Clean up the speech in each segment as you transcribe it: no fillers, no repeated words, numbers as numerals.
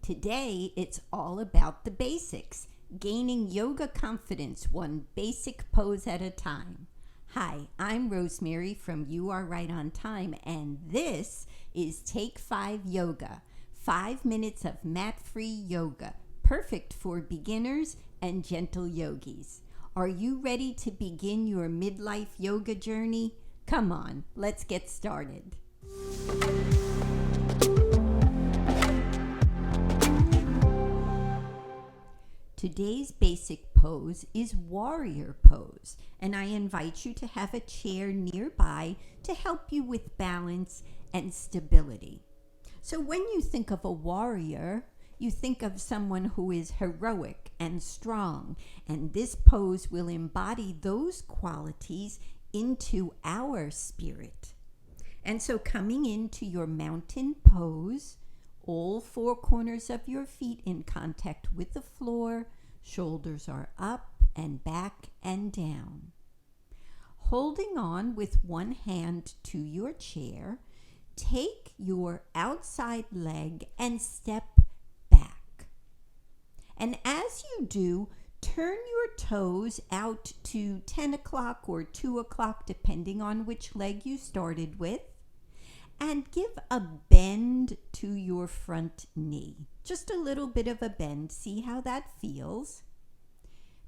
Today, it's all about the basics, gaining yoga confidence one basic pose at a time. Hi, I'm Rosemary from You Are Right on Time, and this is Take 5 Yoga, 5 minutes of mat-free yoga, perfect for beginners and gentle yogis. Are you ready to begin your midlife yoga journey? Come on, let's get started. Today's basic pose is warrior pose, and I invite you to have a chair nearby to help you with balance and stability. So when you think of a warrior, you think of someone who is heroic and strong, and this pose will embody those qualities into our spirit. And so coming into your mountain pose, all 4 corners of your feet in contact with the floor, shoulders are up and back and down. Holding on with one hand to your chair, take your outside leg and step back. And as you do, turn your toes out to 10 o'clock or 2 o'clock, depending on which leg you started with. And give a bend to your front knee. Just a little bit of a bend. See how that feels.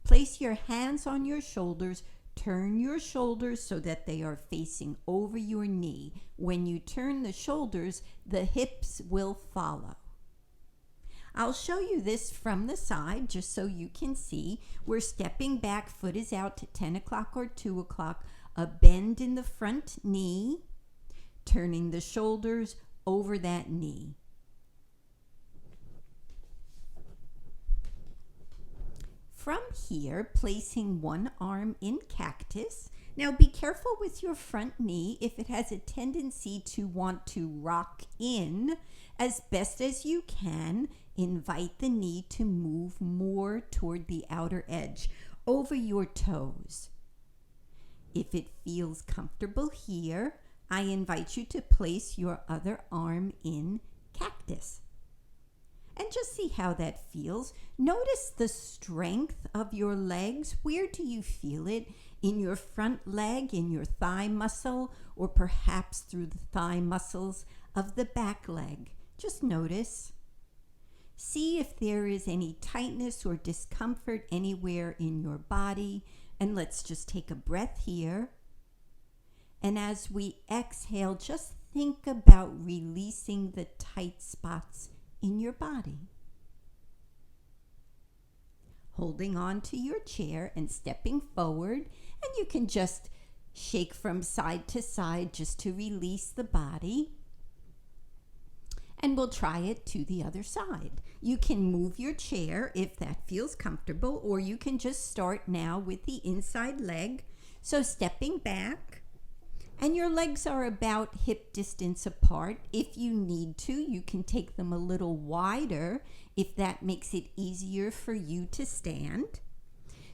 Place your hands on your shoulders. Turn your shoulders so that they are facing over your knee. When you turn the shoulders, the hips will follow. I'll show you this from the side just so you can see. We're stepping back, foot is out to 10 o'clock or 2 o'clock. A bend in the front knee. Turning the shoulders over that knee. From here, placing one arm in cactus. Now be careful with your front knee if it has a tendency to want to rock in. As best as you can, invite the knee to move more toward the outer edge, over your toes. If it feels comfortable here, I invite you to place your other arm in cactus. And just see how that feels. Notice the strength of your legs. Where do you feel it? In your front leg, in your thigh muscle, or perhaps through the thigh muscles of the back leg. Just notice. See if there is any tightness or discomfort anywhere in your body. And let's just take a breath here. And as we exhale, just think about releasing the tight spots in your body. Holding on to your chair and stepping forward, and you can just shake from side to side just to release the body. And we'll try it to the other side. You can move your chair if that feels comfortable, or you can just start now with the inside leg. So stepping back. And your legs are about hip distance apart. If you need to, you can take them a little wider if that makes it easier for you to stand.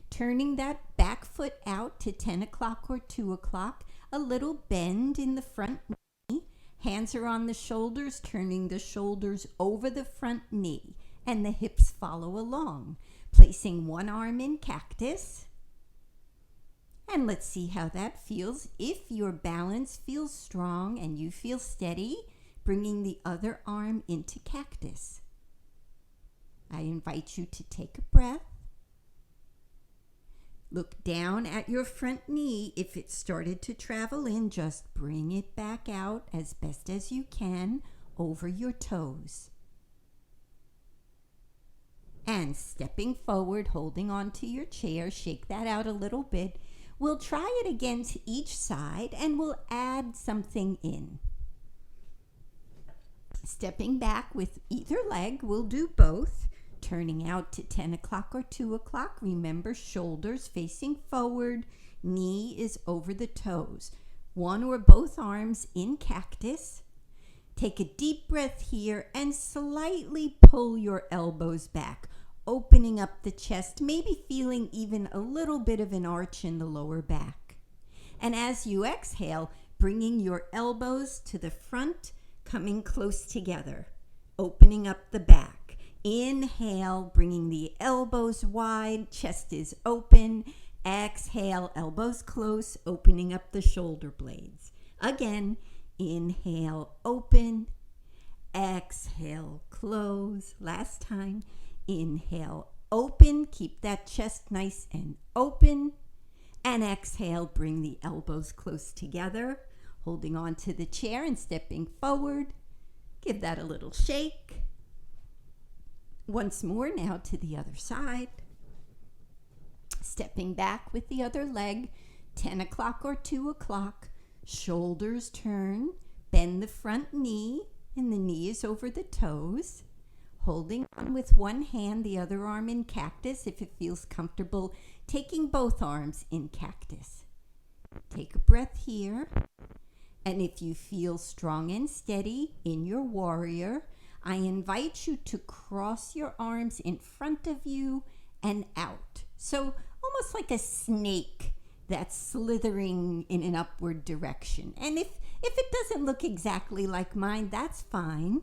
Turning that back foot out to 10 o'clock or 2 o'clock, a little bend in the front knee. Hands are on the shoulders, turning the shoulders over the front knee, and the hips follow along. Placing one arm in cactus. And let's see how that feels. If your balance feels strong and you feel steady, bringing the other arm into cactus. I invite you to take a breath. Look down at your front knee. If it started to travel in, just bring it back out as best as you can over your toes. And stepping forward, holding on to your chair, shake that out a little bit. We'll try it again to each side, and we'll add something in. Stepping back with either leg, we'll do both. Turning out to 10 o'clock or 2 o'clock. Remember, shoulders facing forward, knee is over the toes. One or both arms in cactus. Take a deep breath here and slightly pull your elbows back. Opening up the chest, maybe feeling even a little bit of an arch in the lower back. And as you exhale, bringing your elbows to the front, coming close together, opening up the back. Inhale, bringing the elbows wide, chest is open. Exhale, elbows close, opening up the shoulder blades. Again, inhale, open. Exhale, close. Last time. Inhale, open. Keep that chest nice and open. And exhale, bring the elbows close together, holding on to the chair and stepping forward. Give that a little shake. Once more, now to the other side. Stepping back with the other leg, 10 o'clock or 2 o'clock. Shoulders turn, bend the front knee, and the knee is over the toes. Holding on with one hand, the other arm in cactus if it feels comfortable. Taking both arms in cactus. Take a breath here. And if you feel strong and steady in your warrior, I invite you to cross your arms in front of you and out. So almost like a snake that's slithering in an upward direction. And if it doesn't look exactly like mine, that's fine.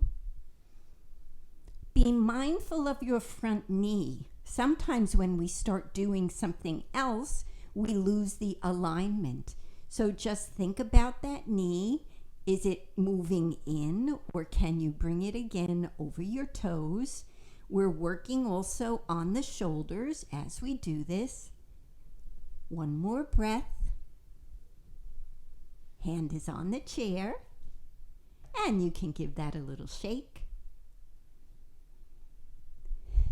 Be mindful of your front knee. Sometimes when we start doing something else, we lose the alignment. So just think about that knee. Is it moving in, or can you bring it again over your toes? We're working also on the shoulders as we do this. One more breath. Hand is on the chair. And you can give that a little shake.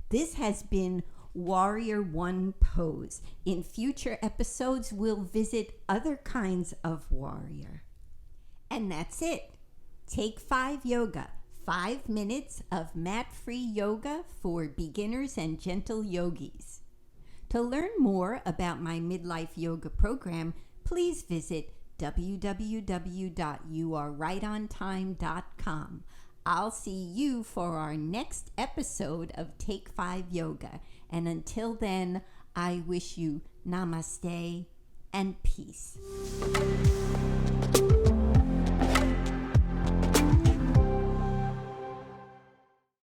This has been Warrior One Pose. In future episodes, we'll visit other kinds of warrior. And that's it. Take 5 yoga. 5 minutes of mat-free yoga for beginners and gentle yogis. To learn more about my midlife yoga program, please visit www.youarerightontime.com. I'll see you for our next episode of Take 5 Yoga. And until then, I wish you namaste and peace.